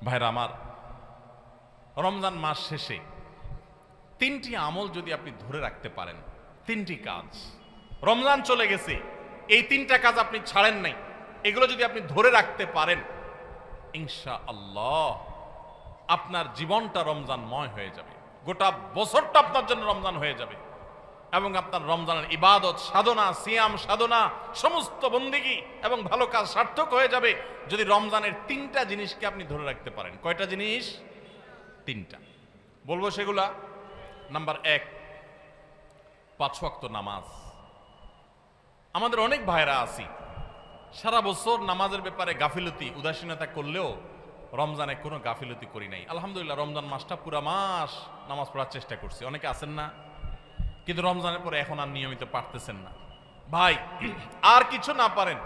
ভাইরা আমার, রমজান মাস শেষে তিনটি আমল যদি আপনি ধরে রাখতে পারেন, তিনটি কাজ, রমজান চলে গেছে, এই তিনটা কাজ আপনি ছাড়েন নাই, এগুলো যদি আপনি ধরে রাখতে পারেন, ইনশাআল্লাহ আপনার জীবনটা রমজানময় হয়ে যাবে, গোটা বছরটা আপনার জন্য রমজান হয়ে যাবে এবং আপনার রমজানের ইবাদত সাধনা, সিয়াম সাধনা, সমস্ত বন্দেগী এবং ভালো কাজ সার্থক হয়ে যাবে যদি রমজানের তিনটা জিনিসকে আপনি ধরে রাখতে পারেন। কয়টা জিনিস? তিনটা। বলবো সেগুলা। নাম্বার 1, 5 ওয়াক্ত নামাজ। আমাদের অনেক ভাইরা আছি সারা বছর নামাজের ব্যাপারে গাফিলতি, উদাসীনতা করলেও রমজানে কোনো গাফিলতি করি নাই। আলহামদুলিল্লাহ, রমজান মাসটা পুরা মাস নামাজ পড়ার চেষ্টা করছি। অনেকে আছেন না, কিন্তু রমজানের পরে এখন আর নিয়মিত পারতেছেন না। ভাই, আর কিছু না পারেন,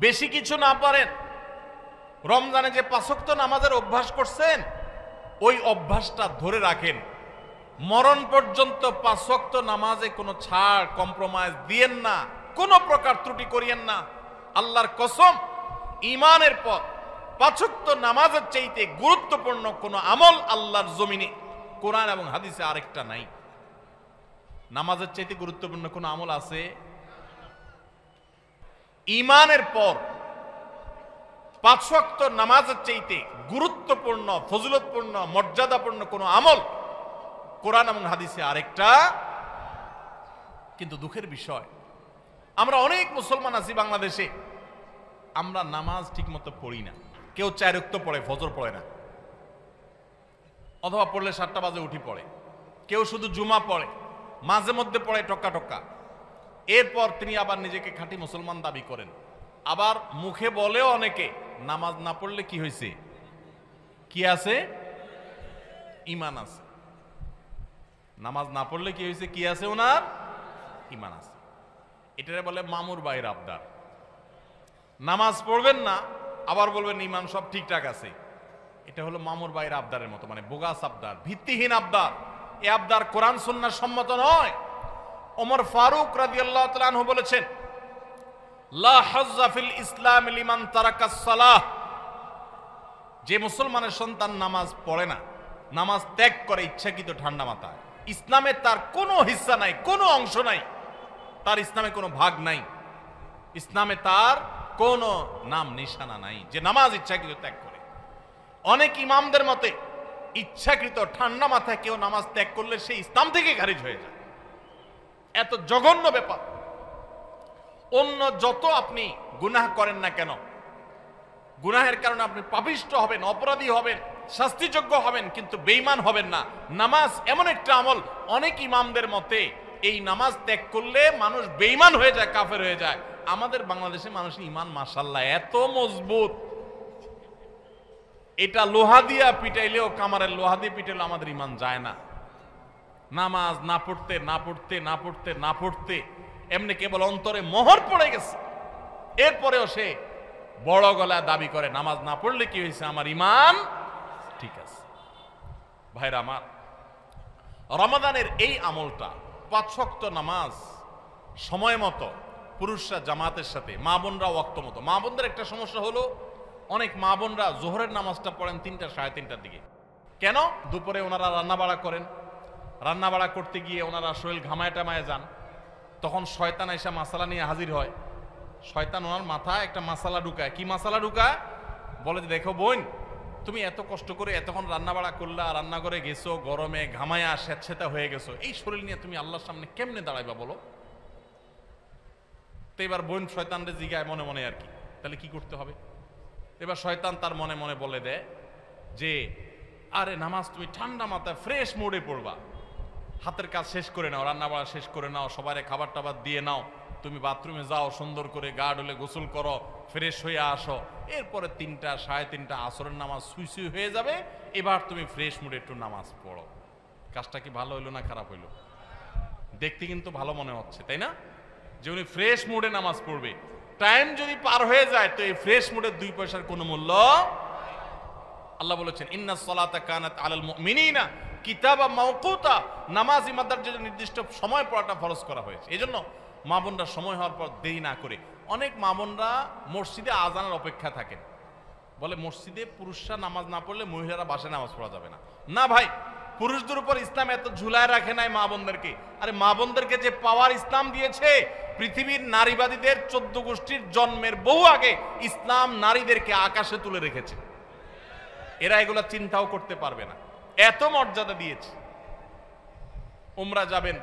বেশি কিছু না পারেন, রমজানে যে 5 ওয়াক্ত নামাজের অভ্যাস করছেন ওই অভ্যাসটা ধরে রাখেন। মরণ পর্যন্ত 5 ওয়াক্ত নামাজে কোনো ছাড়, কম্প্রোমাইজ দিয়েন না, কোনো প্রকার ত্রুটি করিয়েন না। আল্লাহর কসম, ঈমানের পর 5 ওয়াক্ত নামাজের চাইতে গুরুত্বপূর্ণ কোনো আমল আল্লাহর জমিনে, কোরআন এবং হাদিসে আরেকটা নাই। নামাজের চাইতে গুরুত্বপূর্ণ কোনো আমল আছে? ঈমানের পর 5 ওয়াক্ত নামাজের চাইতে গুরুত্বপূর্ণ, ফজিলতপূর্ণ, মর্যাদাপূর্ণ কোনো আমল কোরআন এবং হাদিসে আরেকটা। কিন্তু দুঃখের বিষয়, আমরা অনেক মুসলমান আছি বাংলাদেশে, আমরা নামাজ ঠিকমতো পড়ি না। কেউ 4 ওয়াক্ত পড়ে, ফজর পড়ে না, অথবা পড়লে 7টা বাজে উঠি পড়ে। কেউ শুধু জুমা পড়ে, মাঝে মধ্যে পড়ে টক্কা টক্কা। এরপর তিনি আবার নিজেকে খাঁটি মুসলমান দাবি করেন। আবার মুখে বলেও অনেকে, নামাজ না পড়লে কি হয়েছে? কি আছে? ঈমান আছে। নামাজ না পড়লে কি হয়েছে? কি আছে? ওনার ঈমান আছে। এটারে বলে মামুর ভাইয়ের আবদার। নামাজ পড়বেন না, আবার বলবেন ঈমান সব ঠিকঠাক আছে। এটা হলো মামুর ভাইয়ের আবদারের মতো, মানে বোগাস আবদার, ভিত্তিহীন আবদার। এ আবদার কোরআন সুন্নাহর সম্মত নয়। ওমর ফারুক রাদিয়াল্লাহু তাআলা আনহু বলেছেন, লা হাজ্জা ফিল ইসলাম লিমান তারাকাস সালাহ। যে মুসলমানের সন্তান নামাজ পড়ে না, নামাজ ত্যাগ করে ইচ্ছাকৃত ঠান্ডা মাথায়, ইসলামে তার কোনো হিস্সা নাই, কোনো অংশ নাই, তার ইসলামে কোনো ভাগ নাই, ইসলামে তার কোনো নাম নিশানা নাই, যে নামাজ ইচ্ছাকৃত ত্যাগ করে। অনেক ইমামদের মতে ইচ্ছাকৃত ঠান্ডা মাথায় কেউ নামাজ ত্যাগ করলে সে ইসলাম থেকে খারিজ হয়ে যায়। এত জঘন্য ব্যাপার। অন্য যত আপনি গুনাহ করেন না কেন, গুনাহের কারণে আপনি পাপিষ্ঠ হবেন, অপরাধী হবেন, শাস্তিযোগ্য হবেন, কিন্তু বেঈমান হবেন না। নামাজ এমন একটা আমল, অনেক ইমামদের মতে এই নামাজ ত্যাগ করলে মানুষ বেঈমান হয়ে যায়, কাফের হয়ে যায়। আমাদের বাংলাদেশে মানুষের ঈমান মাশাআল্লাহ এত মজবুত, এটা লোহা দিয়া পিটাইলেও, কামারের লোহা দিয়ে পিটাইলেও আমাদের ঈমান যায় না। নামাজ না পড়তে না পড়তে না পড়তে না পড়তে এমনি কেবল অন্তরে মোহর পড়ে গেছে, এরপরেও সে বড় গলায় দাবি করে নামাজ না পড়লে কি হয়েছে, আমার ঈমান ঠিক আছে। ভাইরা আমার, রমাদানের এই আমলটা, 5 ওয়াক্ত নামাজ সময় মতো, পুরুষরা জামাতের সাথে, মা বোনরা ওয়াক্ত মতো। মা বোনদের একটা সমস্যা হলো, অনেক মা বোনরা জোহরের নামাজটা পড়েন 3টা, 3:30টার দিকে। কেন? দুপুরে ওনারা রান্না বাড়া করেন, রান্না বাড়া করতে গিয়ে ওনারা শরীর ঘামায় টামায় যান, তখন শয়তান এসে মাসালা নিয়ে হাজির হয়। শয়তান ওনার মাথায় একটা মাসালা ঢুকায়। কি মাসালা ঢুকায়? বলে যে, দেখো বোন, তুমি এত কষ্ট করে এতক্ষণ রান্না বাড়া করলা, রান্নাঘরে গেছো, গরমে ঘামায়া স্যাঁতস্যাঁতে হয়ে গেছো, এই শরীর নিয়ে তুমি আল্লাহর সামনে কেমনে দাঁড়াইবা বলো? তো এবার বোন শয়তানরে জিগায় মনে মনে আর কি, তাহলে কি করতে হবে? এবার শয়তান তার মনে মনে বলে দেয় যে, আরে নামাজ তুমি ঠান্ডা মাথায় ফ্রেশ মুডে পড়বা, হাতের কাজ শেষ করে নাও, রান্না বাড়া শেষ করে নাও, সবারে খাবার টাবার দিয়ে নাও, তুমি বাথরুমে যাও, সুন্দর করে গা ডলে গোসল করো, ফ্রেশ হয়ে আসো, এরপরে 3টা, 3:30 আসরের নামাজ সুই সুই হয়ে যাবে, এবার তুমি ফ্রেশ মুডে একটু নামাজ পড়ো। কাজটা কি ভালো হইলো না খারাপ হইলো? দেখতে কিন্তু ভালো মনে হচ্ছে, তাই না? যে উনি ফ্রেশ মুডে নামাজ পড়বে। টাইম যদি পার হয়ে যায় তো এই ফ্রেশ মুডের 2 পয়সার কোনো মূল্য। আল্লাহ বলেছেন, ইন্নাস সালাতা কানাত আলাল মুমিনিনা কিতাবা মাওকুতা। নামাজ ইমানদার জন্য নির্দিষ্ট সময় পড়াটা ফরজ করা হয়েছে। এজন্য মা বোনরা সময় হওয়ার পর দেরি না করে, অনেক মা বোনরা মসজিদে আজানের অপেক্ষা থাকেন, বলে মসজিদে পুরুষরা নামাজ না পড়লে মহিলারা বাসায় নামাজ পড়া যাবে না। না ভাই, পুরুষদের উপর ইসলাম এত ঝুলায় রাখে নাই মা বোনদেরকে। আরে মা বোনদেরকে যে পাওয়ার ইসলাম দিয়েছে, পৃথিবীর নারীবাদীদের 14 গোষ্ঠীর জন্মের বহু আগে ইসলাম নারীদেরকে আকাশে তুলে রেখেছে। এরা এগুলো চিন্তাও করতে পারবে না, এত মর্যাদা দিয়েছে। উমরা যাবেন,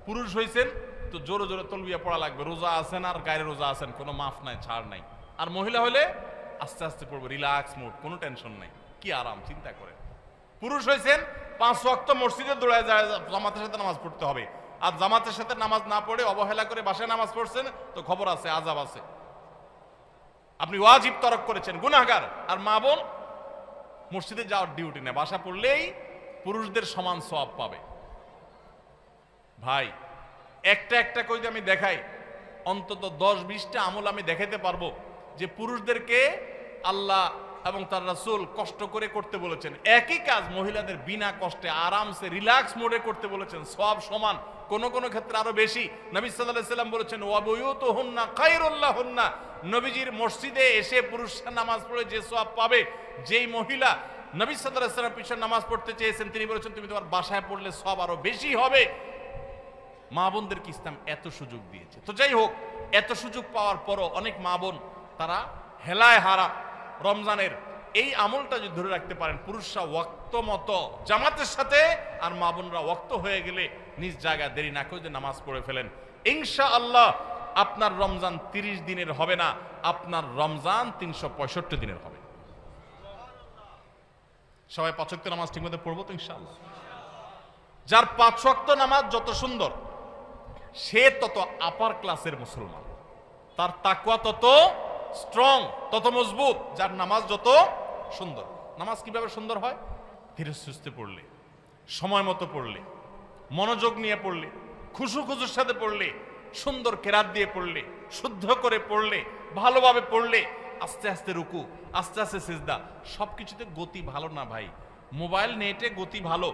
পুরুষ হয়েছেন তো জোরে জোরে তলবিয়া পড়া লাগবে, রোজা আছেন আর গায়ে রোজা আছেন, কোনো মাফ নাই, ছাড় নাই। আর মহিলা হলে আস্তে আস্তে পড়বে, রিল্যাক্স মোড, কোনো টেনশন নাই, কি আরাম, চিন্তা করেন। পুরুষ হয়েছেন 5 ওয়াক্ত মসজিদে দৌড়ায় যায়, জামাতের সাথে নামাজ পড়তে হবে। আর জামাতের সাথে নামাজ না পড়ে অবহেলা করে বাসায় নামাজ পড়ছেন তো খবর আছে, আযাব আছে, আপনি ওয়াজিব তরক করেছেন, গুনাহগার। আর মা বোন মসজিদে যাওয়ার ডিউটি নেই, বাসা পড়লেই পুরুষদের সমান সওয়াব পাবে। ভাই একটা একটা করে আমি দেখাই, অন্তত 10-20টা আমল আমি দেখাতে পারবো যে পুরুষদেরকে আল্লাহ এবং তার রাসূল কষ্ট করে করতে বলেছেন। একই কাজ মহিলাদের বিনা কষ্টে আরামসে রিল্যাক্স মোডে করতে বলেছেন, সওয়াব সমান, কোন কোন ক্ষেত্রে আরো বেশি। নবী সাল্লাল্লাহু আলাইহি সাল্লাম বলেছেন ওয়া বুয়ুতুহুন্না খায়রুল লাহুন্না, নবীজির মসজিদে এসে পুরুষরা নামাজ পড়ে যে সওয়াব পাবে, যেই মহিলা নবী সাল্লাল্লাহু আলাইহি সাল্লামের পিছনে নামাজ পড়তে চেয়েছেন তিনি বলেছেন তুমি তোমার বাসায় পড়লে সওয়াব আরো বেশি হবে। মা বোনদেরকে ইসলাম এত সুযোগ দিয়েছে। তো যাই হোক, এত সুযোগ পাওয়ার পরও অনেক মা বোন তারা হেলায় হারা রমজানের এই আমলটা যদি ধরে রাখতে পারেন, পুরুষরা ওয়াক্ত মতো জামাতের সাথে আর মা বোনরা ওয়াক্ত হয়ে গেলে নিজ জায়গায় দেরি না করে নামাজ পড়ে ফেলেন, ইনশাআল্লাহ আপনার রমজান 30 দিনের হবে না, আপনার রমজান 365 দিনের হবে। সবাই 5 ওয়াক্ত নামাজ ঠিকমতো পড়বো তো ইনশাআল্লাহ। যার 5 ওয়াক্ত নামাজ যত সুন্দর, সে তত আপার ক্লাসের মুসলমান, তার তাকওয়া তত স্ট্রং, তত মজবুত। যার নামাজ যত সুন্দর। নামাজ কিভাবে সুন্দর হয়? ধীরে সুস্থে পড়লে, সময় মতো পড়লে, মনোযোগ নিয়ে পড়লে, খুশু খুশুর সাথে পড়লে, সুন্দর কেরাত দিয়ে পড়লে, শুদ্ধ করে পড়লে, ভালোভাবে পড়লে, আস্তে আস্তে রুকু, আস্তে আস্তে সিজদা, সবকিছুতে গতি ভালো না ভাই। মোবাইল নেটে গতি ভালো,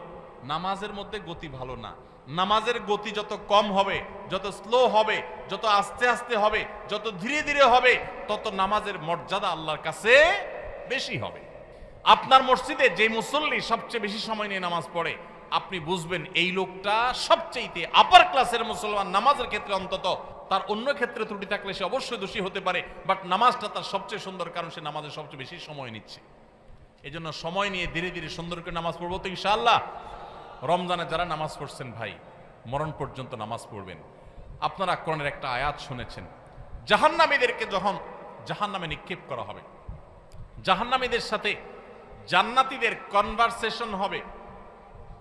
নামাজের মধ্যে গতি ভালো না। নামাজের গতি যত কম হবে, যত স্লো হবে, যত আস্তে আস্তে হবে, যত ধীরে ধীরে হবে, তত নামাজের মর্যাদা আল্লাহর কাছে বেশি হবে। আপনার মসজিদে যে মুসল্লি সবচেয়ে বেশি সময় নিয়ে নামাজ পড়ে, আপনি বুঝবেন এই লোকটা সবচেয়ে আপার ক্লাসের মুসলমান নামাজের ক্ষেত্রে। অন্তত তার অন্য ক্ষেত্রে ত্রুটি থাকলে সে অবশ্যই দোষী হতে পারে, বাট নামাজটা তার সবচেয়ে সুন্দর, কারণ সে নামাজের সবচেয়ে বেশি সময় নিচ্ছে। এই জন্য সময় নিয়ে ধীরে ধীরে সুন্দর করে নামাজ পড়বো তো ইনশাআল্লাহ। রমজানে যারা নামাজ পড়ছেন ভাই, মরণ পর্যন্ত নামাজ পড়বেন। আপনারা কোরআনের একটা আয়াত শুনেছেন, জাহান্নামীদেরকে যখন জাহান্নামে নিক্ষেপ করা হবে, জাহান্নামীদের সাথে জান্নাতীদের কনভারসেশন হবে,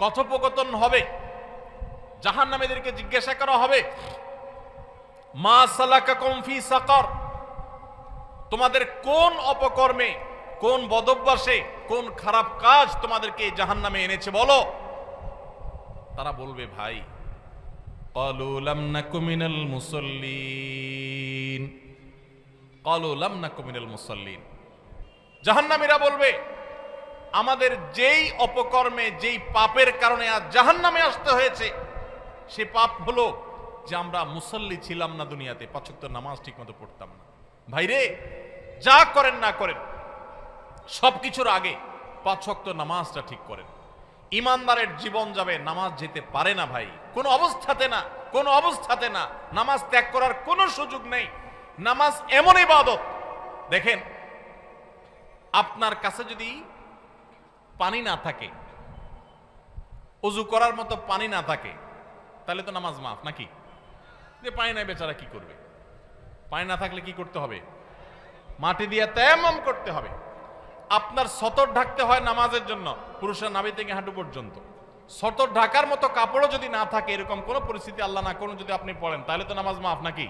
কথোপকথন হবে। জাহান্নামীদেরকে জিজ্ঞাসা করা হবে মা সালাকাকুম ফি সাকার, তোমাদের কোন অপকর্মে, কোন বদভ্যাসে, কোন খারাপ কাজ তোমাদেরকে জাহান্নামে এনেছে বলো। তারা বলবে ভাই ক্বালু লাম নাকু মিনাল মুসাল্লিন, ক্বালু লাম নাকু মিনাল মুসাল্লিন। জাহান্নামীরা বলবে আমাদের যেই অপকর্মে, যেই পাপের কারণে আজ জাহান্নামে আসতে হয়েছে, সে পাপ হলো যে আমরা মুসল্লি ছিলাম না দুনিয়াতে, 5 ওয়াক্ত নামাজ ঠিক মতো পড়তাম না। ভাইরে, যা করেন না করেন সবকিছুর আগে 5 ওয়াক্ত নামাজটা ঠিক করেন। ইমানদারের জীবন যাবে, নামাজ যেতে পারে না ভাই, কোন অবস্থাতে না, কোন অবস্থাতে না। নামাজ ত্যাগ করার কোনো সুযোগ নেই। নামাজ এমন ইবাদত, দেখেন আপনার কাছে যদি পানি না থাকে, ওযু করার মতো পানি না থাকে, তাহলে তো নামাজ মাফ নাকি? যে পানি নাই বেচারা কি করবে? পানি না থাকলে কি করতে হবে? মাটি দিয়ে তায়াম্মুম করতে হবে। আপনার সতর ঢাকতে হয় নামাজের জন্য, পুরুষের নাভি থেকে হাঁটু পর্যন্ত। সতর ঢাকার মতো কাপড়ও যদি না থাকে, এরকম কোন পরিস্থিতি আল্লাহ না করুন যদি আপনি পড়েন, তাহলে তো নামাজ মাফ নাকি?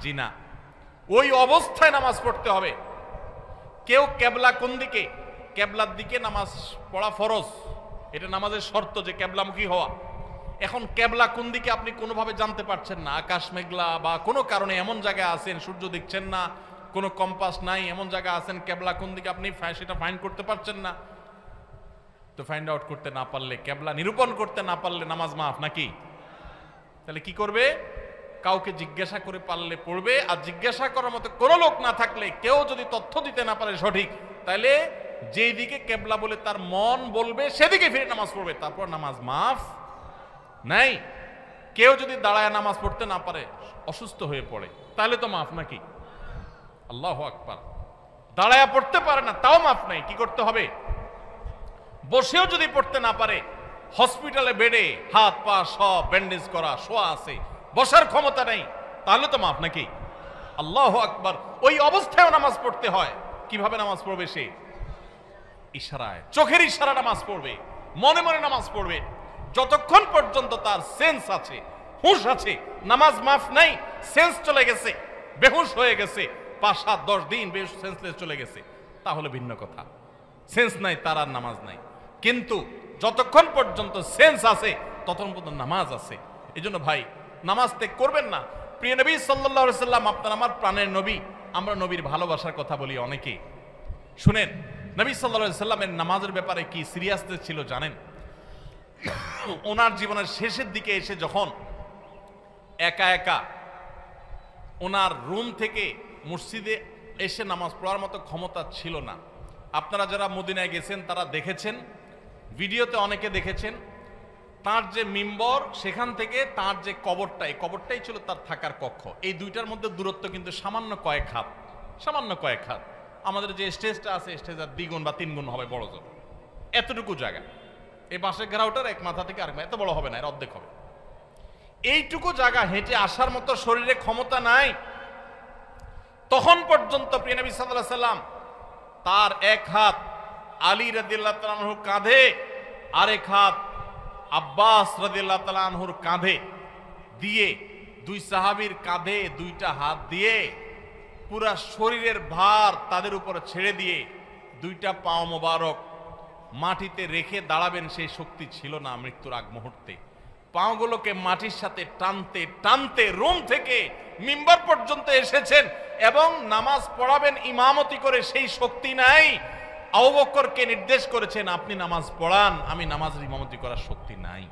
জি না। ওই অবস্থায় নামাজ পড়তে হবে। কেউ কেবলা কোন দিকে, কেবলার দিকে নামাজ পড়া ফরজ, এটা নামাজের শর্ত যে কেবলামুখী হওয়া। এখন কেবলা কোন দিকে আপনি কোনোভাবে জানতে পারছেন না, আকাশ মেঘলা বা কোনো কারণে এমন জায়গায় আছেন সূর্য দেখছেন না, কোনো কম্পাস নাই, এমন জায়গায় আছেন কেবলা কোন দিকে আপনি সেটা ফাইন্ড করতে পারছেন না। তো ফাইন্ড আউট করতে না পারলে, কেবলা নিরূপণ করতে না পারলে নামাজ মাফ নাকি? তাহলে কি করবে? কাউকে জিজ্ঞাসা করে পারলে পড়বে, আর জিজ্ঞাসা করার মতো কোনো লোক না থাকলে, কেউ যদি তথ্য দিতে না পারে সঠিক, তাহলে যেই দিকে কেবলা বলে তার মন বলবে সেদিকে ফিরে নামাজ পড়বে, তারপর নামাজ মাফ নাই। কেউ যদি দাঁড়ায় নামাজ পড়তে না পারে, অসুস্থ হয়ে পড়ে, তাহলে তো মাফ নাকি? আল্লাহু আকবার। দাঁড়ায় পড়তে পারে না, তাও মাফ নাই। কি করতে হবে? বসেও যদি পড়তে না পারে, হসপিটালে বেডে হাত পা সব ব্যান্ডেজ করা, শোয়া আছে, বসার ক্ষমতা নেই, তাহলে তো মাফ নাকি? আল্লাহু আকবার। ওই অবস্থায়ও নামাজ পড়তে হয়। কিভাবে নামাজ পড়বে সে? ইশারায়, চোখের ইশারা নামাজ পড়বে, মনে মনে নামাজ পড়বে। যতক্ষণ পর্যন্ত তার সেন্স আছে, হুঁশ আছে, নামাজ মাফ নাই। সেন্স চলে গেছে, বেহুশ হয়ে গেছে, 5, 7, 10 দিন বেহুশ সেন্সলেস চলে গেছে, তাহলে ভিন্ন কথা। সেন্স নাই, তার আর নামাজ নাই। কিন্তু যতক্ষণ পর্যন্ত সেন্স আছে, ততক্ষণ পর্যন্ত নামাজ আছে। এই জন্য ভাই, নামাজ ত্যাগ করবেন না। প্রিয় নবী সাল্লাল্লাহু আলাইহি সাল্লাম আপনার আমার প্রাণের নবী। আমরা নবীর ভালোবাসার কথা বলি অনেকে। শুনেন, নবী সাল্লাল্লাহু আলাইহি সাল্লামের নামাজের ব্যাপারে কি সিরিয়াসনেস ছিল জানেন? ওনার জীবনের শেষের দিকে এসে যখন একা একা ওনার রুম থেকে মসজিদে এসে নামাজ পড়ার মতো ক্ষমতা ছিল না। আপনারা যারা মদিনায় গেছেন তারা দেখেছেন, ভিডিওতে অনেকে দেখেছেন, তার যে মিম্বর, সেখান থেকে তার যে কবরটা, এই কবরটাই ছিল তার থাকার কক্ষ। এই দুইটার মধ্যে দূরত্ব কিন্তু সামান্য কয়েক হাত, সামান্য কয়েক হাত। আমাদের যে স্টেজটা আছে, স্টেজের 2 গুণ বা 3 গুণ হবে বড় জোর, এতটুকু জায়গা। এই বাঁশের ঘেরাওটার এক মাথা থেকে আরেক মাথা, এত বড় হবে না, এর অর্ধেক হবে। এইটুকু জায়গা হেঁটে আসার মতো শরীরে ক্ষমতা নাই। তখন পর্যন্ত প্রিয় নবী সাল্লাল্লাহু আলাইহি সাল্লাম তার এক হাত আলী রাদিয়াল্লাহু তাআলা আনহুর কাঁধে, আরেক হাত আব্বাস রাদিয়াল্লাহু তাআলা আনহুর কাঁধে দিয়ে, 2 সাহাবীর কাঁধে 2টা হাত দিয়ে পুরা শরীরের ভার তাদের উপরে ছেড়ে দিয়ে 2টা পাও মোবারক মাটিতে রেখে দাঁড়াবেন, সেই শক্তি ছিল না মৃত্যুর আগ মুহূর্তে। পাগুলোকে মাটির সাথে টানতে টানতে রুম থেকে মিম্বার পর্যন্ত এসেছেন এবং নামাজ পড়াবেন ইমামতি করে, সেই শক্তি নাই। আবু বকরকে নির্দেশ করেছেন, আপনি নামাজ পড়ান, আমি নামাজের ইমামতি করার শক্তি নাই।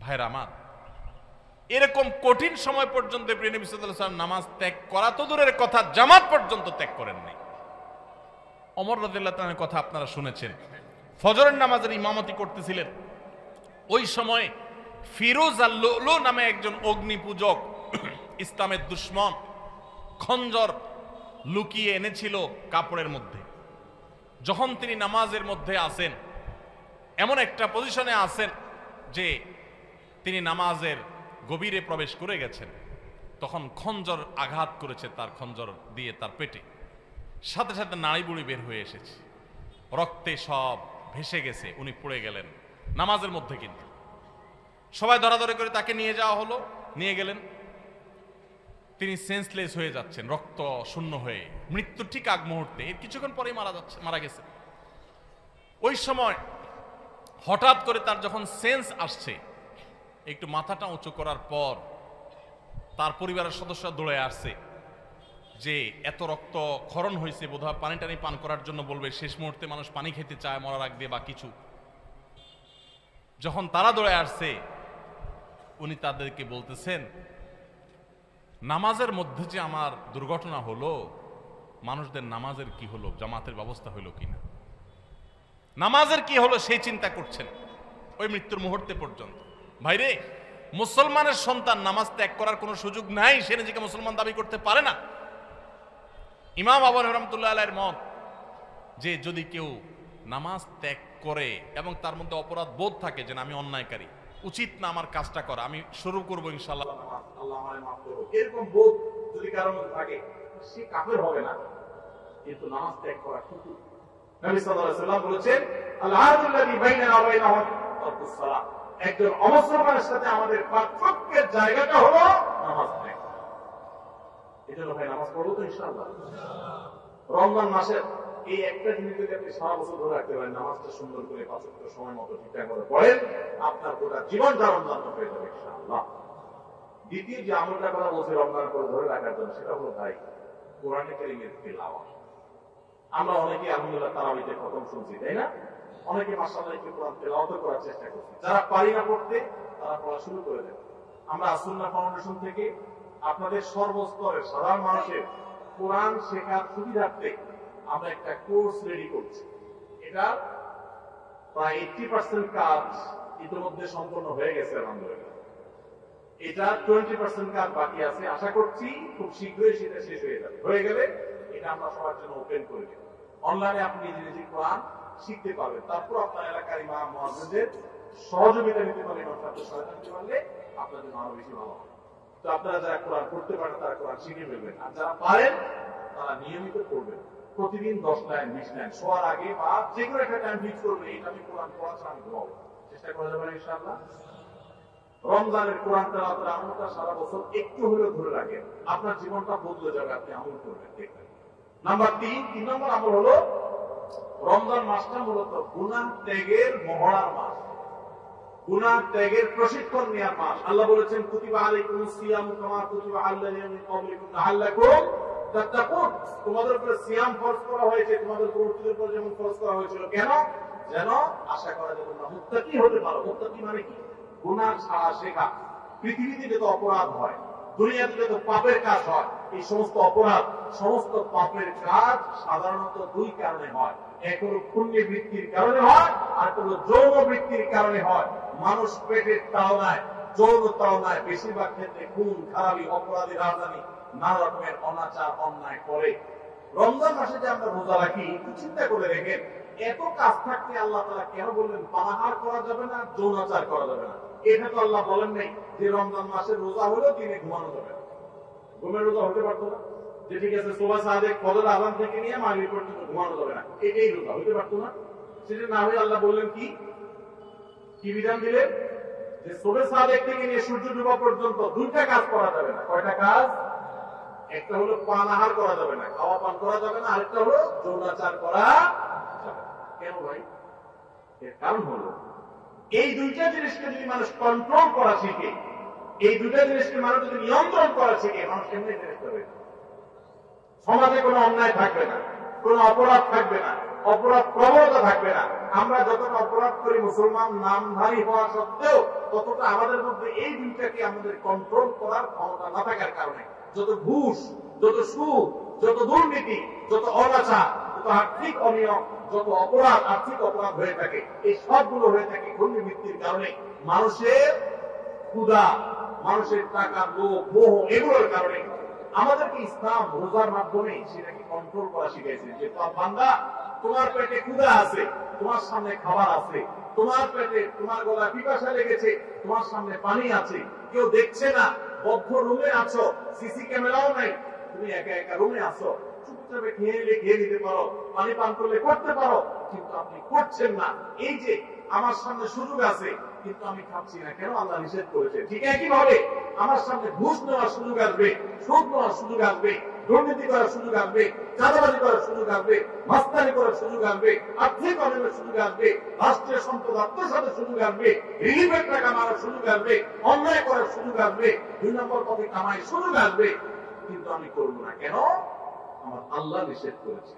ভাইরা আমার, এরকম কঠিন সময় পর্যন্ত প্রিয় নবী সাল্লাল্লাহু আলাইহি ওয়াসাল্লাম নামাজ ত্যাগ করা তো দূরের কথা, জামাত পর্যন্ত ত্যাগ করেন নাই। ওমর রাদিয়াল্লাহু তাআলার কথা আপনারা শুনেছেন, ফজরের নামাজের ইমামতি করতেছিলেন। ওই সময় ফিরোজ আল-লুলু নামে একজন অগ্নি পূজক, ইসলামের দুশমন, খঞ্জর লুকিয়ে এনেছিল কাপড়ের মধ্যে। যখন তিনি নামাজের মধ্যে আসেন, এমন একটা পজিশনে আসেন যে তিনি নামাজের গভীরে প্রবেশ করে গেছেন, তখন খঞ্জর আঘাত করেছে তার খঞ্জর দিয়ে তার পেটে। সাথে সাথে নাড়ি বুড়ি বের হয়ে এসেছে, রক্তে সব ভেসে গেছে, উনি পড়ে গেলেন নামাজের মধ্যে। কিন্তু সবাই ধরাধরি করে তাকে নিয়ে যাওয়া হলো, নিয়ে গেলেন। তিনি সেন্সলেস হয়ে যাচ্ছেন, রক্ত শূন্য হয়ে, মৃত্যু ঠিক আগ মুহূর্তে, এর কিছুক্ষণ পরেই মারা গেছে। ওই সময় হঠাৎ করে তার যখন সেন্স আসছে, একটু মাথাটা উঁচু করার পর তার পরিবারের সদস্যরা দৌড়ে আসছে যে এত রক্ত ক্ষরণ হয়েছে, বোধহয় পানি টানি পান করার জন্য বলবে, শেষ মুহূর্তে মানুষ পানি খেতে চায় মরার আগ দিয়ে বা কিছু। যখন তারা দৌড়ে আসছে, উনি তাদেরকে বলতেছেন, নামাজের মধ্যে যে আমার দুর্ঘটনা হলো, মানুষদের নামাজের কি হলো, জামাতের ব্যবস্থা হলো কিনা, নামাজের কি হলো সেই চিন্তা করছেন ওই মৃত্যুর মুহূর্তে পর্যন্ত। ভাইরে, মুসলমানের সন্তান নামাজ ত্যাগ করার কোনো সুযোগ নাই, সে নিজেকে মুসলমান দাবি করতে পারে না। ইমাম আবু হানিফা রাহমাতুল্লাহ আলাইহির মত যে যদি কেউ নামাজ ত্যাগ করে এবং তার মধ্যে অপরাধ বোধ থাকে যে আমি অন্যায়কারী, উচিত না আমার কাজটা করা, আমি শুরু করব ইনশাআল্লাহ, আল্লাহ আমায় মাফ করুন, এরকম বোধ যদি কারোর মধ্যে থাকে, সে কাফের হবে না, কিন্তু নামাজ ত্যাগ করা ঠিক। নবী সাল্লাল্লাহু আলাইহি ওয়াসাল্লাম বলেছেন, আল-আহাদুল্লাযী বাইনানা ওয়া বাইনাহুম তারকুস সালাহ, একজন অমুসলমানের সাথে আমাদের পার্থক্যের জায়গাটা হলো নামাজ ত্যাগ। এজন্য ভাই নামাজ পড়বো তো ইনশাআল্লাহ। রমজান মাসের এই একটা জিনিস যদি আপনি সারা বছর ধরে রাখতে পারেন, নামাজটা সুন্দর করে 5 ওয়াক্ত সময় মতো ঠিকঠাক মতো পড়েন, আপনার গোটা জীবনটা রমজান হয়ে যাবে ইনশাআল্লাহ। দ্বিতীয় যে আমলটা কথা বলছি রমজান করে ধরে রাখার জন্য, সেটা হলো ভাই কোরআনে কারীমের তিলাওয়াত। আমরা অনেকে আলহামদুলিল্লাহ তারাবিতে খতম শুনছি, তাই না? অনেকে মাশাআল্লাহ একটু কোরআন তেলাওয়াত করার চেষ্টা করছি। যারা পারি না পড়তে, তারা পড়া শুরু করে দেন। আমরা সুন্নাহ ফাউন্ডেশন থেকে আপনাদের সর্বস্তরের সাধারণ মানুষের কোরআন শেখার সুবিধার্থে আমরা একটা কোর্স রেডি করছি। এটা প্রায় 80% কাজ ইতিমধ্যে সম্পন্ন হয়ে গেছে আলহামদুলিল্লাহ। এটা 20% কাজ বাকি আছে। আশা করছি খুব শীঘ্রই সেটা শেষ হয়ে যাবে। হয়ে গেলে এটা আমরা সবার জন্য ওপেন করে দেব। অনলাইনে আপনি নিজে নিজে কোরআন শিখতে পারবেন। তারপর আপনার এলাকার ইমাম মুয়াজ্জিনদের সহযোগিতা নিতে পারলে, ইমাম সাহেবদের সহায়তা নিতে পারলে আপনার জন্য আরো বেশি ভালো হবে। তো আপনারা যারা কোরআন পড়তে পারেন তারা কোরআন শিখে ফেলবেন, আর যারা পারেন তারা নিয়মিত পড়বেন। প্রতিদিন 10 লাইন 20 লাইন শোয়ার আগে বা যে কোনো একটা টাইম ফিক্স করবেন, এটা আমি কোরআন পড়া ছাড়া আমি ঘুমাবো। চেষ্টা করা যাবে ইনশাআল্লাহ। রমজানের কোরআন তেলাওয়াতের আমলটা সারা বছর একটু হলেও ধরে রাখেন, আপনার জীবনটা বদলে যাবে। আপনি আমল করবেন, দেখবেন। নাম্বার 3 নম্বর আমল হলো রমজান মাসটা মূলত গুনাহ ত্যাগের মহড়ার মাস, গুনাহ ত্যাগের প্রশিক্ষণ নেওয়ার মাস। আল্লাহ বলেছেন কুতিবা আলাইকুমুস সিয়ামু কামা কুতিবা আলাল্লাযিনা মিন ক্বাবলিকুম লাআল্লাকুম তাত্তাকুন। তোমাদের উপরে সিয়াম ফরজ করা হয়েছে, তোমাদের পূর্বপুরুষদের উপর যেমন ফরজ করা হয়েছিল। কেন? যেন আশা করা যায় তোমরা মুত্তাকি হতে পারো। মুত্তাকি মানে কি? গুনাহ ছাড়া শেখা। পৃথিবীতে যত অপরাধ হয়, দুনিয়াতে যত পাপের কাজ হয়, এই সমস্ত অপরাধ, সমস্ত পাপের কাজ সাধারণত 2 কারণে হয়। এক হলো পুণ্যবৃত্তির কারণে হয়, আর হলো যৌন বৃত্তির কারণে হয়। মানুষ পেটের তাড়নায়, যৌন তাড়নায় বেশিরভাগ ক্ষেত্রে খুন খারাপি, অপরাধী রাজধানী, নানা রকমের অনাচার অন্যায় করে। রমজান মাসে যে আমরা রোজা রাখি, একটু চিন্তা করে দেখেন, এত কাজ থাকতে আল্লাহ তাআলা কেন বললেন পানাহার করা যাবে না, যৌনাচার করা যাবে না? এটা তো আল্লাহ বলেন নাই যে রমজান মাসে রোজা হলেও দিনে ঘুমানো যাবে না। ঘুমের রোজা হতে পারতো না যে ঠিক আছে সুবহ সাদেক ফজর আযান থেকে নিয়ে মাগরিব পর্যন্ত ঘুমানো যাবে না, এটাই রোজা হতে পারতো না? সেটা না হয়ে আল্লাহ বললেন কি কি বিধান দিলেন? যে সুবহ সাদেক থেকে নিয়ে সূর্য ডোবা পর্যন্ত 2টা কাজ করা যাবে না। কয়টা কাজ? একটা হলো পানাহার করা যাবে না, খাওয়া পান করা যাবে না, আরেকটা হলো যৌনাচার করা যাবে না। কেন ভাই? এর কারণ হলো এই 2টা জিনিসকে যদি মানুষ কন্ট্রোল করা শিখে, এই 2টা জিনিসকে মানুষ যদি নিয়ন্ত্রণ করা শিখে, মানুষ কেমনি নির্দিষ্ট হবে? সমাজে কোনো অন্যায় থাকবে না, কোনো অপরাধ থাকবে না, অপরাধ প্রবণতা থাকবে না। আমরা যতটা অপরাধ করি মুসলমান নামধারী হওয়া সত্ত্বেও, ততটা আমাদের মধ্যে এই 2টাকে আমাদের কন্ট্রোল করার ক্ষমতা না থাকার কারণে যত ঘুষ, যত সুদ, যত দুর্নীতি, যত অনাচার, যত আর্থিক অনিয়ম, যত অপরাধ, আর্থিক অপরাধ হয়ে থাকে, এই সবগুলো হয়ে থাকে দুর্নীতির কারণে। মানুষের ক্ষুধা, মানুষের টাকা, লোভ, মোহ, এগুলোর কারণে। আমাদেরকে ইসলাম রোজার মাধ্যমে সেটাকে কন্ট্রোল করা শিখাইছে যে বান্দা, তোমার পেটে ক্ষুধা আছে, তোমার সামনে খাবার আছে, তোমার পেটে, তোমার গলায় পিপাসা লেগেছে, তোমার সামনে পানি আছে, কেউ দেখছে না, বদ্ধ রুমে আছো, সিসি ক্যামেরাও নাই, তুমি একা একা রুমে আছো, চুপচাপে খেয়ে নিতে পারো, পানি পান করলে করতে পারো, কিন্তু আপনি করছেন না। এই যে আমার সামনে সুযোগ আছে কিন্তু আমি খাচ্ছি না, কেন? আল্লাহ নিষেধ করেছে। ঠিক একই ভাবে আমার সামনে ঘুষ নেওয়ার সুযোগ আসবে, সুদ নেওয়ার সুযোগ আসবে, দুর্নীতি করার সুযোগ আসবে, চাঁদাবাজি করার সুযোগ আসবে, মাস্তানি করার সুযোগ আসবে, আর্থিক অনিয়মের সুযোগ আসবে, রাষ্ট্রীয় সম্পদ আত্মসাতের সুযোগ আসবে, রিলিফের টাকা মারার সুযোগ আসবে, অন্যায় করার সুযোগ আসবে, 2 নম্বর পথে কামাই সুযোগ আসবে, কিন্তু আমি করবো না। কেন? আমার আল্লাহ নিষেধ করেছে।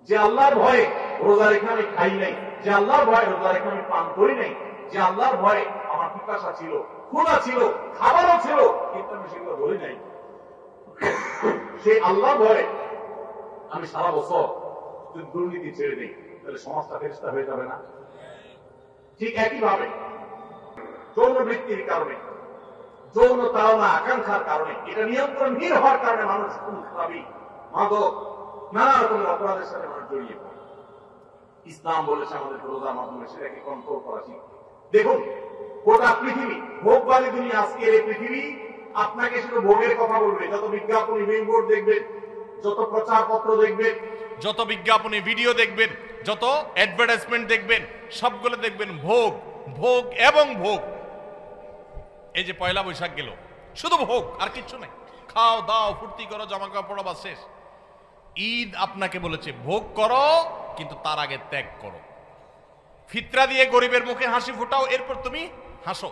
যে আল্লাহর ভয়ে রোজা রেখে আমি খাই নাই, যে আল্লাহর ভয়ে রোজা রেখে আমি পান করি নাই, যে আল্লাহর ভয়ে আমার পিপাসা ছিল, ক্ষুধা ছিল, খাবারও ছিল, কিন্তু আমি সেগুলো ধরি নাই, সেই আল্লাহর ভয়ে আমি সারা বছর যদি দুর্নীতি ছেড়ে দিই, তাহলে সমাজটা ফেরেশতা হয়ে যাবে না? ঠিক একই ভাবে যৌন বৃত্তির কারণে, যৌন তাড়না আকাঙ্ক্ষার কারণে, এটা নিয়ন্ত্রণহীন হওয়ার কারণে মানুষ খুন খারাপি, মাদক, নানা রকমের অপরাধের সাথে মানুষ জড়িয়ে পড়ে। ইসলাম বলেছে আমাদের রোজার মাধ্যমে সেটাকে কন্ট্রোল করা শিখতে। দেখুন, গোটা পৃথিবী, ভোগবাদী দুনিয়া, আজকের এই পৃথিবী আপনাকে শুধু ভোগের কথা বলবে। যত বিজ্ঞাপনী বিলবোর্ড দেখবেন, যত প্রচার পত্র দেখবেন, যত বিজ্ঞাপনী ভিডিও দেখবেন, যত অ্যাডভার্টাইজমেন্ট দেখবেন, সবগুলো দেখবেন ভোগ, ভোগ এবং ভোগ। এই যে পয়লা বৈশাখ গেল, শুধু ভোগ, আর কিচ্ছু নাই। খাও দাও, ফুর্তি করো, জামা কাপড় পরো, বাস শেষ। ঈদ আপনাকে বলেছে ভোগ করো, কিন্তু তার আগে ত্যাগ করো। ফিতরা দিয়ে গরিবের মুখে হাসি ফুটাও, এরপর তুমি হাসো।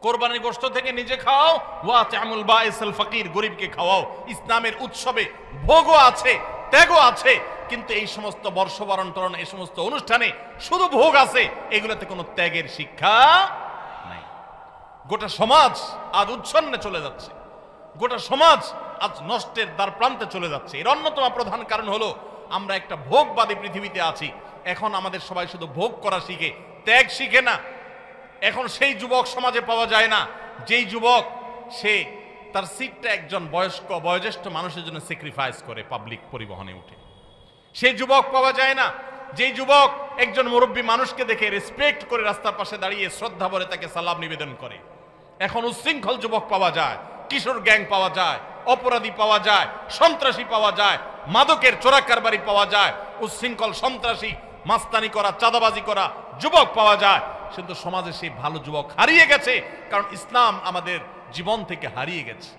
কোরবানির গোশত থেকে নিজে খাও, ওয়া তা'মুল বাইসাল ফকির, গরিবকে খাওয়াও। ইসলামের উৎসবে ভোগও আছে, ত্যাগও আছে, কিন্তু এই সমস্ত বর্ষবরণ টরণ, এই সমস্ত অনুষ্ঠানে শুধু ভোগ আছে, এগুলোতে কোনো ত্যাগের শিক্ষা নাই। গোটা সমাজ আজ উচ্ছন্নে চলে যাচ্ছে, গোটা সমাজ আজ নষ্টের দ্বার প্রান্তে চলে যাচ্ছে। এর অন্যতম প্রধান কারণ হলো আমরা একটা ভোগবাদী পৃথিবীতে আছি। এখন আমাদের সবাই শুধু ভোগ করা শিখে, ত্যাগ শিখে না। এখন সেই যুবক সমাজে পাওয়া যায় না যেই যুবক সে তার সিটটা একজন বয়োজ্যেষ্ঠ মানুষের জন্য স্যাক্রিফাইস করে পাবলিক পরিবহনে উঠে। সেই যুবক পাওয়া যায় না যেই যুবক একজন মুরব্বী মানুষকে দেখে রেসপেক্ট করে রাস্তার পাশে দাঁড়িয়ে শ্রদ্ধা ভরে তাকে সালাম নিবেদন করে। এখন উচ্ছৃঙ্খল যুবক পাওয়া যায়, কিশোর গ্যাং পাওয়া যায়, অপরাধী পাওয়া যায়, সন্ত্রাসী পাওয়া যায়, মাদকের চোরা কারবারি পাওয়া যায়, উচ্ছৃঙ্খল সন্ত্রাসী মাস্তানি করা চাঁদাবাজি করা যুবক পাওয়া যায়। কিন্তু সমাজে সেই ভালো যুবক হারিয়ে গেছে, কারণ ইসলাম আমাদের জীবন থেকে হারিয়ে গেছে।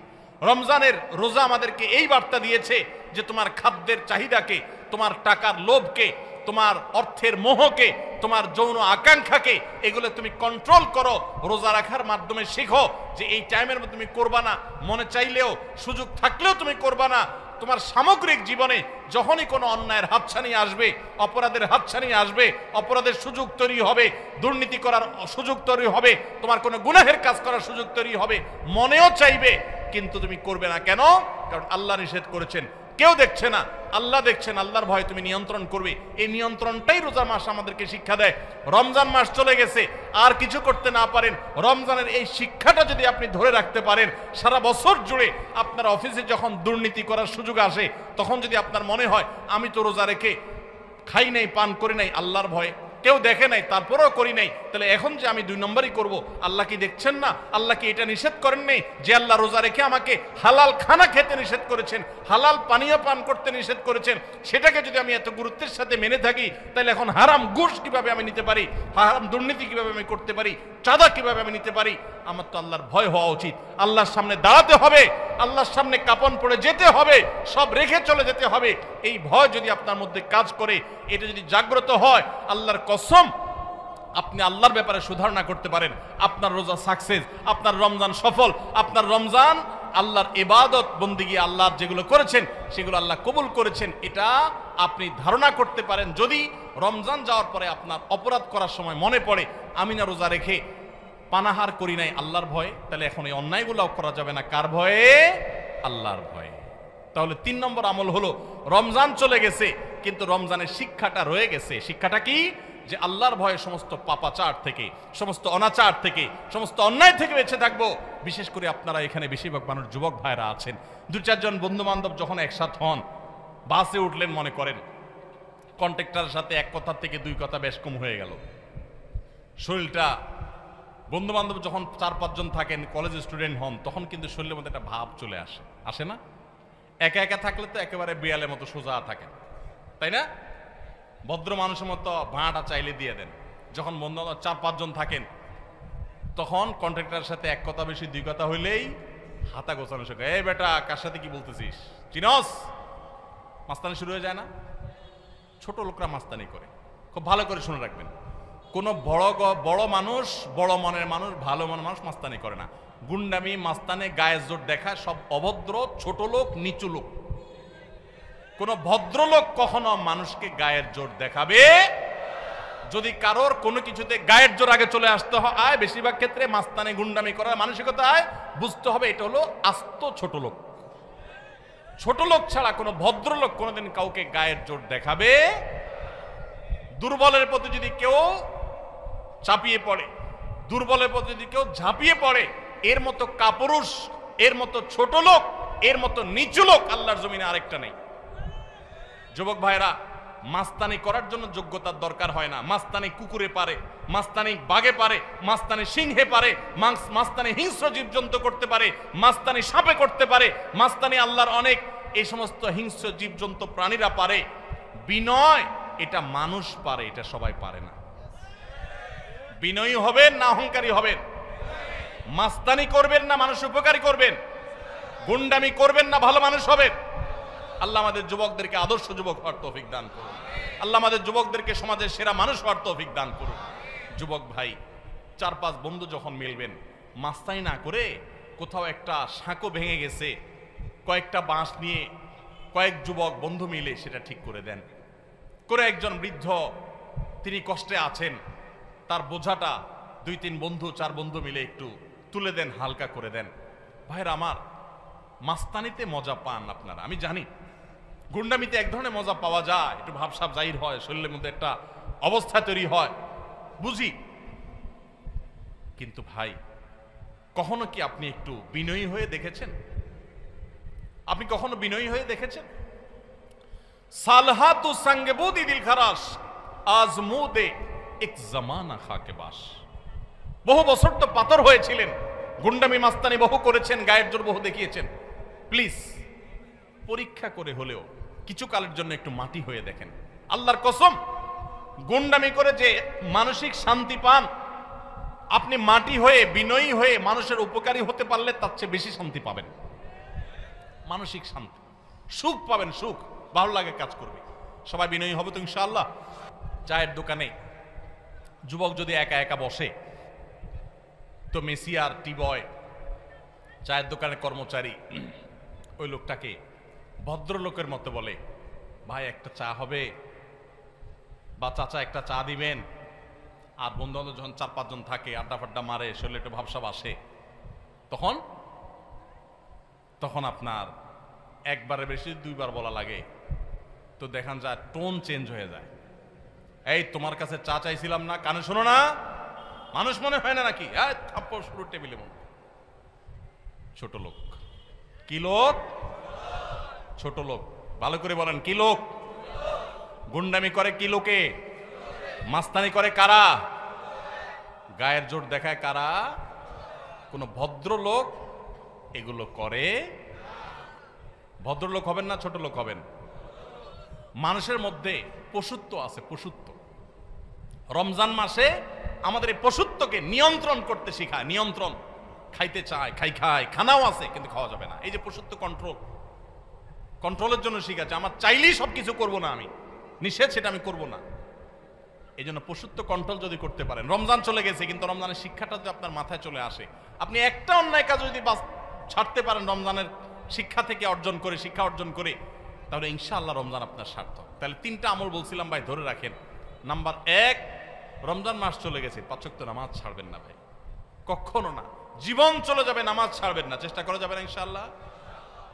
রমজানের রোজা আমাদেরকে এই বার্তা দিয়েছে যে তোমার খাদ্যের চাহিদাকে, তোমার টাকার লোভকে, তোমার অর্থের মোহকে, তোমার যৌন আকাঙ্ক্ষাকে এগুলো তুমি কন্ট্রোল করো। রোজা রাখার মাধ্যমে শিখো যে এই টাইমের মধ্যে তুমি করবা না, মনে চাইলেও সুযোগ থাকলেও তুমি করবা না। তোমার সামগ্রিক জীবনে যখনই কোনো অন্যায়ের হাতছানি আসবে, অপরাধের হাতছানি আসবে, অপরাধের সুযোগ তৈরি হবে, দুর্নীতি করার সুযোগ তৈরি হবে, তোমার কোনো গুনাহের কাজ করার সুযোগ তৈরি হবে, মনেও চাইবে কিন্তু তুমি করবে না। কেন? কারণ আল্লাহ নিষেধ করেছেন, কেউ দেখছে না, আল্লাহ দেখছেন। আল্লাহর ভয় তুমি নিয়ন্ত্রণ করবে। এই নিয়ন্ত্রণটাই রোজা মাস আমাদেরকে শিক্ষা দেয়। রমজান মাস চলে গেছে, আর কিছু করতে না পারেন, রমজানের এই শিক্ষাটা যদি আপনি ধরে রাখতে পারেন, সারা বছর জুড়ে আপনার অফিসে যখন দুর্নীতি করার সুযোগ আসে, তখন যদি আপনার মনে হয় আমি তো রোজা রেখে খাই নাই, পান করি নাই, আল্লাহর ভয়ে কেউ দেখে নাই, তারপরেও করি নাই, তাহলে এখন যে আমি 2 নম্বরই করব, আল্লাহ কি দেখছেন না? আল্লাহ কি এটা নিষেধ করেন নেই যে আল্লাহ রোজা রেখে আমাকে হালাল খানা খেতে নিষেধ করেছেন, হালাল পানীয় পান করতে নিষেধ করেছেন? সেটাকে যদি আমি এত গুরুত্বের সাথে মেনে থাকি, তাহলে এখন হারাম ঘুষ কিভাবে আমি নিতে পারি, হারাম দুর্নীতি কিভাবে আমি করতে পারি, চাঁদা কিভাবে আমি নিতে পারি? আমার তো আল্লাহর ভয় হওয়া উচিত। আল্লাহর সামনে দাঁড়াতে হবে, আল্লাহর সামনে কাপন পড়ে যেতে হবে, সব রেখে চলে যেতে হবে। এই ভয় যদি আপনার মধ্যে কাজ করে, এটা যদি জাগ্রত হয়, আল্লাহর কসম আপনি আল্লাহর ব্যাপারে সুধারণা করতে পারেন, আপনার রোজা সাকসেস, আপনার রমজান সফল, আপনার রমজান আল্লাহর ইবাদত বন্দিগি, আল্লাহর যেগুলো করেছেন সেগুলো আল্লাহ কবুল করেছেন, এটা আপনি ধারণা করতে পারেন। যদি রমজান যাওয়ার পরে আপনার অপরাধ করার সময় মনে পড়ে আমি না রোজা রেখে পানাহার করি নাই আল্লাহর ভয়ে, তাহলে এখন এই অন্যায়গুলো করা যাবে না। কার ভয়ে? আল্লাহর ভয়ে। তাহলে 3 নম্বর আমল হলো, রমজান চলে গেছে কিন্তু রমজানের শিক্ষাটা রয়ে গেছে। শিক্ষাটা কি? যে আল্লাহর ভয়ে সমস্ত পাপাচার থেকে, সমস্ত অনাচার থেকে, সমস্ত অন্যায় থেকে বেঁচে থাকবো। বিশেষ করে আপনারা এখানে বেশিরভাগ মানুষ যুবক ভাইরা আছেন, 2-4 জন বন্ধু বান্ধব যখন একসাথে হন, বাসে উঠলেন, মনে করেন কন্ট্রাক্টরের সাথে এক কথা থেকে 2 কথা বেশ কম হয়ে গেল, শরীরটা, বন্ধু বান্ধব যখন 4-5 জন থাকেন, কলেজ স্টুডেন্ট হন, তখন কিন্তু শরীরের মধ্যে একটা ভাব চলে আসে, আসে না? একা একা থাকলে তো একেবারে বিড়ালের মতো সোজা থাকেন, তাই না? ভদ্র মানুষের মতো ভাঁটা চাইলে দিয়ে দেন। যখন বন্ধু 4-5 জন থাকেন, তখন কন্ট্রাক্টরের সাথে এক কথা বেশি 2 কথা হইলেই হাতা গোছানো শেখে, এই বেটা কার সাথে কি বলতেছিস, চিনস? মাস্তানি শুরু হয়ে যায় না? ছোট লোকরা মাস্তানি করে, খুব ভালো করে শুনে রাখবেন। কোনো বড় মানুষ, বড় মনের মানুষ, ভালো মনের মানুষ মাস্তানি করে না। গুন্ডামি, মাস্তানে, গায়ের জোর দেখা সব অভদ্র, ছোট লোক, নিচু লোক। কোন ভদ্রলোক কখনো মানুষকে গায়ের জোর দেখাবে? যদি কারোর কোনো কিছুতে গায়ের জোর আগে চলে আসতে হয়, বেশিরভাগ ক্ষেত্রে মাস্তানি গুন্ডামি করার মানসিকতায়, বুঝতে হবে এটা হলো আস্ত ছোট লোক। ছোট লোক ছাড়া কোনো ভদ্রলোক কোনোদিন কাউকে গায়ের জোর দেখাবে। দুর্বলের প্রতি যদি কেউ চাপিয়ে পড়ে, দুর্বলের প্রতি যদি কেউ ঝাঁপিয়ে পড়ে, এর মতো কাপুরুষ, এর মতো ছোট লোক, এর মতো নিচু লোক আল্লাহর জমিনে আরেকটা নেই। যুবক ভাইরা, মাস্তানি করার জন্য যোগ্যতার দরকার হয় না। মাস্তানি কুকুরে পারে, মাস্তানি বাঘে পারে, মাস্তানি সিংহে পারে, মাস্তানি হিংস্র জীবজন্তু করতে পারে, মাস্তানি সাপে করতে পারে, মাস্তানি আল্লাহর অনেক এই সমস্ত হিংস্র জীবজন্তু প্রাণীরা পারে। বিনয় এটা মানুষ পারে, এটা সবাই পারে না। বিনয়ী হবেন না অহংকারী হবেন? মাস্তানি করবেন না মানুষ উপকারী করবেন? গুন্ডামি করবেন না ভালো মানুষ হবেন? আল্লাহ আমাদের যুবকদেরকে আদর্শ যুবক হওয়ার তৌফিক দান করুন। আল্লাহ আমাদের যুবকদেরকে সমাজের সেরা মানুষ হওয়ার তৌফিক দান করুন। যুবক ভাই, 4-5 বন্ধু যখন মিলবেন, মাস্তানি না করে কোথাও একটা সাঁকো ভেঙে গেছে, কয়েকটা বাঁশ নিয়ে কয়েক যুবক বন্ধু মিলে সেটা ঠিক করে দেন। করে একজন বৃদ্ধ, তিনি কষ্টে আছেন, তার বোঝাটা 2-3 বন্ধু, 4 বন্ধু মিলে একটু তুলে দেন, হালকা করে দেন। ভাইরা আমার, মাস্তানিতে মজা পান আপনারা, আমি জানি। গুন্ডামিতে এক ধরনের মজা পাওয়া যায়, একটু ভাবসাব জাহির হয়, শরীরের মধ্যে একটা অবস্থা তৈরি হয়, বুঝি। কিন্তু ভাই, কখনো কি আপনি একটু বিনয়ী হয়ে দেখেছেন? আপনি কখনো বিনয়ী হয়ে দেখেছেন? সালহাতু সাঙ্গবুদি দিল খারাস আজমুদে এক জামানা খাকে বাস। বহু বছর তো পাথর হয়েছিলেন, গুন্ডামি মাস্তানি বহু করেছেন, গায়ের জোর বহু দেখিয়েছেন। প্লিজ পরীক্ষা করে হলেও কিছু কালের জন্য একটু মাটি হয়ে দেখেন। আল্লাহর কসম, গুন্ডামি করে যে মানসিক শান্তি পান, আপনি মাটি হয়ে বিনয়ী হয়ে মানুষের উপকারী হতে পারলে তার চেয়ে বেশি শান্তি পাবেন। মানসিক শান্তি, সুখ পাবেন, সুখ, ভালো লাগে, কাজ করবে। সবাই বিনয়ী হবে তো ইনশাআল্লাহ। চায়ের দোকানে যুবক যদি একা একা বসে, তো মেসিয়ার টি বয়, চায়ের দোকানের কর্মচারী ওই লোকটাকে ভদ্রলোকের মতো বলে, ভাই একটা চা হবে, বা চাচা একটা চা দিবেন। আর বন্ধু বান্ধব যখন 4-5 জন থাকে, আড্ডা ফাড্ডা মারে, শরীরে একটু ভাবসাব আসে, তখন আপনার একবারে বেশি 2বার বলা লাগে, তো দেখান যায় টোন চেঞ্জ হয়ে যায়। এই তোমার কাছে চা চাইছিলাম না, কানে শোনো না, মানুষ মনে হয় না নাকি? থাপ্পড় শুরু টেবিলে মনে। ছোট লোক। কি লোক? ছোট লোক। ভালো করে বলেন, কি লোক? গুন্ডামি করে কি লোকে? মাস্তানি করে কারা? গায়ের জোর দেখায় কারা? কোন ভদ্রলোক এগুলো করে? ভদ্রলোক হবেন না, ছোট লোক হবেন। মানুষের মধ্যে পশুত্ব আছে, পশুত্ব। রমজান মাসে আমাদের এই পশুত্বকে নিয়ন্ত্রণ করতে শেখায়। নিয়ন্ত্রণ, খাইতে চায়, খায়, খানাও আছে কিন্তু খাওয়া যাবে না। এই যে পশুত্ব, কন্ট্রোলের জন্য শিখাচ্ছে। আমার চাইলেই সবকিছু করব না, আমি নিষেধ সেটা আমি করব না। এই জন্য পশুত্ব কন্ট্রোল যদি করতে পারেন, রমজান চলে গেছে কিন্তু রমজানের শিক্ষাটা যদি আপনার মাথায় চলে আসে, আপনি একটা অন্যায় কাজ যদি ছাড়তে পারেন রমজানের শিক্ষা থেকে শিক্ষা অর্জন করে, তাহলে ইনশাআল্লাহ রমজান আপনার সার্থক। তাহলে 3টা আমল বলছিলাম ভাই, ধরে রাখেন। নাম্বার 1, রমজান মাস চলে গেছে, 5 ওয়াক্ত নামাজ ছাড়বেন না ভাই, কখনো না। জীবন চলে যাবে, নামাজ ছাড়বেন না, চেষ্টা করা যাবে না ইনশাআল্লাহ।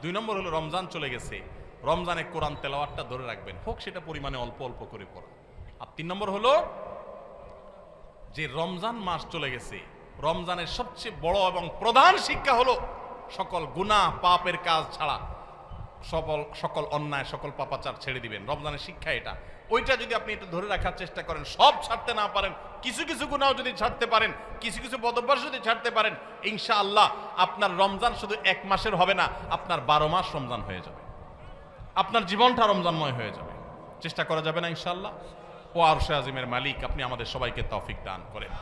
2 নম্বর হলো রমজান চলে গেছে, রমজানে কোরআন তেলাওয়াতটা ধরে রাখবেন, হোক সেটা পরিমাণে অল্প অল্প করে পড়া। আর 3 নম্বর হলো যে রমজান মাস চলে গেছে, রমজানের সবচেয়ে বড় এবং প্রধান শিক্ষা হলো সকল গুনাহ পাপের কাজ ছাড়া সকল অন্যায়, সকল পাপাচার ছেড়ে দিবেন। রমজানের শিক্ষা এটা। ওইটা যদি আপনি একটু ধরে রাখার চেষ্টা করেন, সব ছাড়তে না পারেন, কিছু কিছু গুনাহ যদি ছাড়তে পারেন, কিছু কিছু বদভ্যাস যদি ছাড়তে পারেন, ইনশাআল্লাহ আপনার রমজান শুধু 1 মাসের হবে না, আপনার 12 মাস রমজান হয়ে যাবে, আপনার জীবনটা রমজানময় হয়ে যাবে। চেষ্টা করা যাবে না ইনশাআল্লাহ। ও আরশে আজিমের মালিক, আপনি আমাদের সবাইকে তৌফিক দান করেন,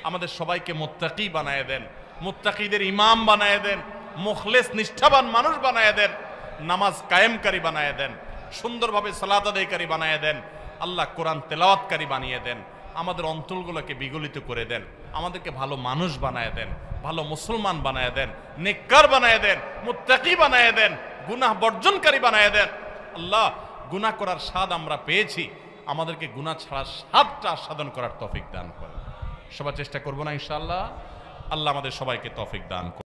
আমাদের সবাইকে মুত্তাকি বানায় দেন, মুত্তাকিদের ইমাম বানায় দেন, মুখলেস নিষ্ঠাবান মানুষ বানায় দেন, নামাজ কায়েমকারী বানায় দেন, সুন্দরভাবে সালাত আদায়কারী বানায় দেন, আল্লাহ কোরআন তেলাওয়াতকারী বানিয়ে দেন, আমাদের অন্তরগুলোকে বিগলিত করে দেন, আমাদেরকে ভালো মানুষ বানায় দেন, ভালো মুসলমান বানায় দেন, নেককার বানায় দেন, মুত্তাকি বানায় দেন, গুনাহ বর্জনকারী বানায় দেন। আল্লাহ, গুনাহ করার স্বাদ আমরা পেয়েছি, আমাদেরকে গুনাহ ছাড়ার স্বাদটা আস্বাদন করার তৌফিক দান করেন। সবাই চেষ্টা করবো না ইনশাআল্লাহ? আল্লাহ আমাদের সবাইকে তৌফিক দান করুন।